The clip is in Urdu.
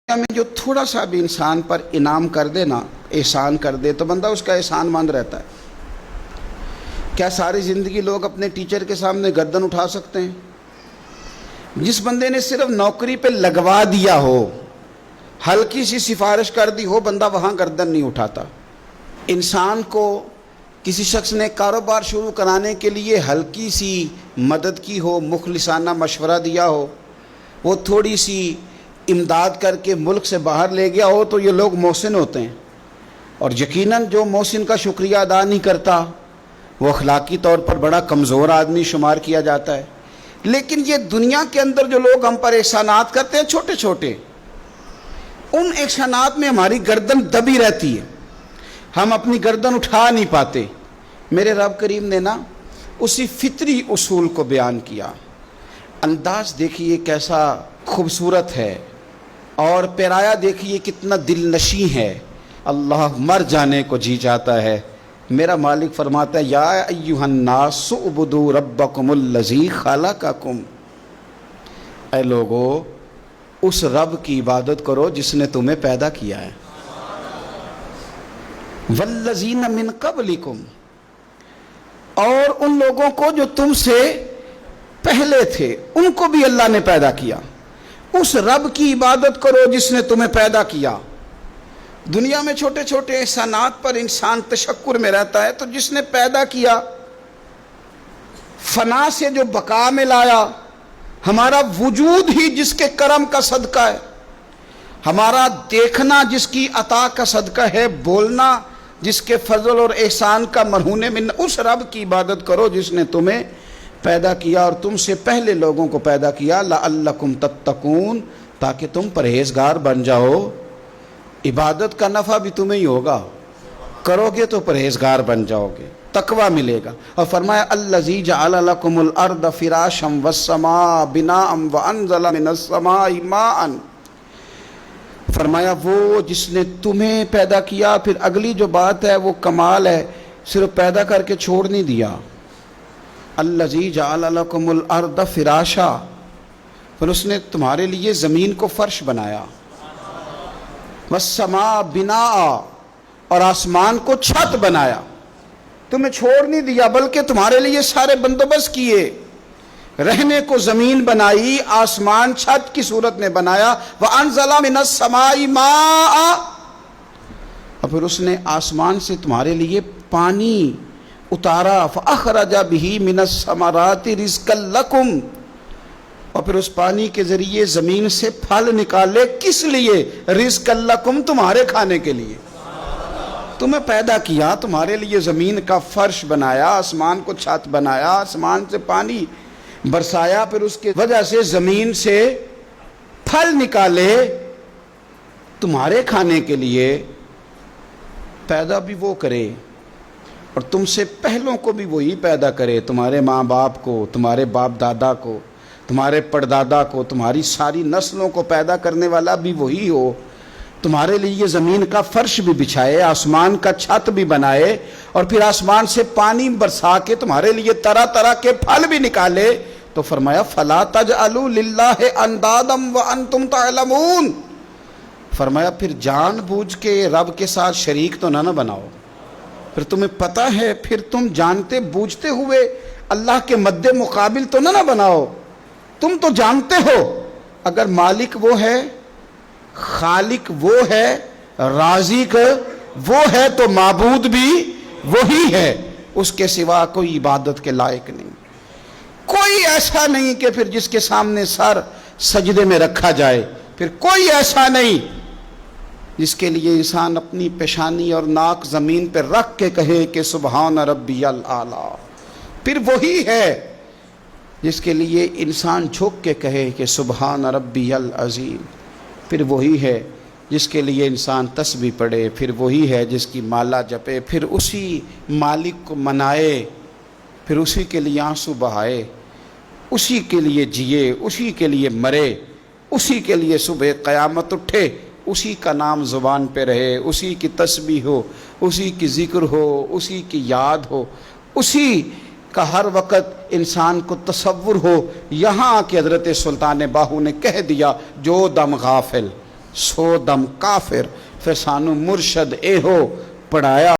میں جو تھوڑا سا بھی انسان پر انعام کر دے نا، احسان کر دے، تو بندہ اس کا احسان مند رہتا ہے۔ کیا ساری زندگی لوگ اپنے ٹیچر کے سامنے گردن اٹھا سکتے ہیں؟ جس بندے نے صرف نوکری پہ لگوا دیا ہو، ہلکی سی سفارش کر دی ہو، بندہ وہاں گردن نہیں اٹھاتا۔ انسان کو کسی شخص نے کاروبار شروع کرانے کے لیے ہلکی سی مدد کی ہو، مخلصانہ مشورہ دیا ہو، وہ تھوڑی سی امداد کر کے ملک سے باہر لے گیا ہو، تو یہ لوگ محسن ہوتے ہیں۔ اور یقیناً جو محسن کا شکریہ ادا نہیں کرتا وہ اخلاقی طور پر بڑا کمزور آدمی شمار کیا جاتا ہے۔ لیکن یہ دنیا کے اندر جو لوگ ہم پر احسانات کرتے ہیں چھوٹے چھوٹے، ان احسانات میں ہماری گردن دبی رہتی ہے، ہم اپنی گردن اٹھا نہیں پاتے۔ میرے رب کریم نے نا اسی فطری اصول کو بیان کیا۔ انداز دیکھیے کیسا خوبصورت ہے، اور پیرایا دیکھیے کتنا دل نشیں ہے۔ اللہ مر جانے کو جی چاہتا ہے۔ میرا مالک فرماتا ہے، یا ایھا الناس اعبدوا ربکم الذی خلقکم، اے لوگو اس رب کی عبادت کرو جس نے تمہیں پیدا کیا ہے۔ والذین من قبلکم، اور ان لوگوں کو جو تم سے پہلے تھے ان کو بھی اللہ نے پیدا کیا۔ اس رب کی عبادت کرو جس نے تمہیں پیدا کیا۔ دنیا میں چھوٹے چھوٹے احسانات پر انسان تشکر میں رہتا ہے، تو جس نے پیدا کیا، فنا سے جو بقا میں لایا، ہمارا وجود ہی جس کے کرم کا صدقہ ہے، ہمارا دیکھنا جس کی عطا کا صدقہ ہے، بولنا جس کے فضل اور احسان کا مرہون منت، اس رب کی عبادت کرو جس نے تمہیں پیدا کیا اور تم سے پہلے لوگوں کو پیدا کیا، لعلکم تتقون، تاکہ تم پرہیزگار بن جاؤ۔ عبادت کا نفع بھی تمہیں ہی ہوگا، کرو گے تو پرہیزگار بن جاؤ گے، تقوی ملے گا۔ اور فرمایا الذی جعل لکم الارض فراشا والسماء بناء وانزل من السماء ماء، فرمایا وہ جس نے تمہیں پیدا کیا۔ پھر اگلی جو بات ہے وہ کمال ہے، صرف پیدا کر کے چھوڑ نہیں دیا۔ الذی جعل لکم الارض فراشا، پھر اس نے تمہارے لیے زمین کو فرش بنایا، والسماء بناء، اور آسمان کو چھت بنایا۔ تمہیں چھوڑ نہیں دیا بلکہ تمہارے لیے سارے بندوبست کیے، رہنے کو زمین بنائی، آسمان چھت کی صورت میں بنایا، وانزل من السماء ماء، اور پھر اس نے آسمان سے تمہارے لیے پانی اتارا، فاخرج به من الثمرات رزقا لکم، اور پھر اس پانی کے ذریعے زمین سے پھل نکالے، کس لیے؟ رزقا لکم، تمہارے کھانے کے لیے۔ تمہیں پیدا کیا، تمہارے لیے زمین کا فرش بنایا، آسمان کو چھت بنایا، آسمان سے پانی برسایا، پھر اس کی وجہ سے زمین سے پھل نکالے تمہارے کھانے کے لیے۔ پیدا بھی وہ کرے اور تم سے پہلوں کو بھی وہی پیدا کرے، تمہارے ماں باپ کو، تمہارے باپ دادا کو، تمہارے پردادا کو، تمہاری ساری نسلوں کو پیدا کرنے والا بھی وہی ہو، تمہارے لیے زمین کا فرش بھی بچھائے، آسمان کا چھت بھی بنائے، اور پھر آسمان سے پانی برسا کے تمہارے لیے طرح طرح کے پھل بھی نکالے، تو فرمایا فلا تجعلوا للہ اندادا وانتم تعلمون، فرمایا پھر جان بوجھ کے رب کے ساتھ شریک تو نہ بناؤ، پھر تمہیں پتہ ہے، پھر تم جانتے بوجھتے ہوئے اللہ کے مد مقابل تو نہ بناؤ۔ تم تو جانتے ہو اگر مالک وہ ہے، خالق وہ ہے، رازق وہ ہے، تو معبود بھی وہی ہے، اس کے سوا کوئی عبادت کے لائق نہیں۔ کوئی ایسا نہیں کہ پھر جس کے سامنے سر سجدے میں رکھا جائے، پھر کوئی ایسا نہیں جس کے لیے انسان اپنی پیشانی اور ناک زمین پہ رکھ کے کہے کہ سبحان ربی الاعلیٰ، پھر وہی ہے جس کے لیے انسان جھک کے کہے کہ سبحان ربی العظیم، پھر وہی ہے جس کے لیے انسان تسبیح پڑھے، پھر وہی ہے جس کی مالا جپے، پھر اسی مالک کو منائے، پھر اسی کے لیے آنسو بہائے، اسی کے لیے جیے، اسی کے لیے مرے، اسی کے لیے صبح قیامت اٹھے، اسی کا نام زبان پہ رہے، اسی کی تسبیح ہو، اسی کی ذکر ہو، اسی کی یاد ہو، اسی کا ہر وقت انسان کو تصور ہو۔ یہاں کہ حضرت سلطان باہو نے کہہ دیا جو دم غافل 100 ਦਮ ਕਾਫਿਰ। ਫਿਰ ਸਾਨੂੰ ਮੁਰਸ਼ਦ ਇਹੋ ਪੜਾਇਆ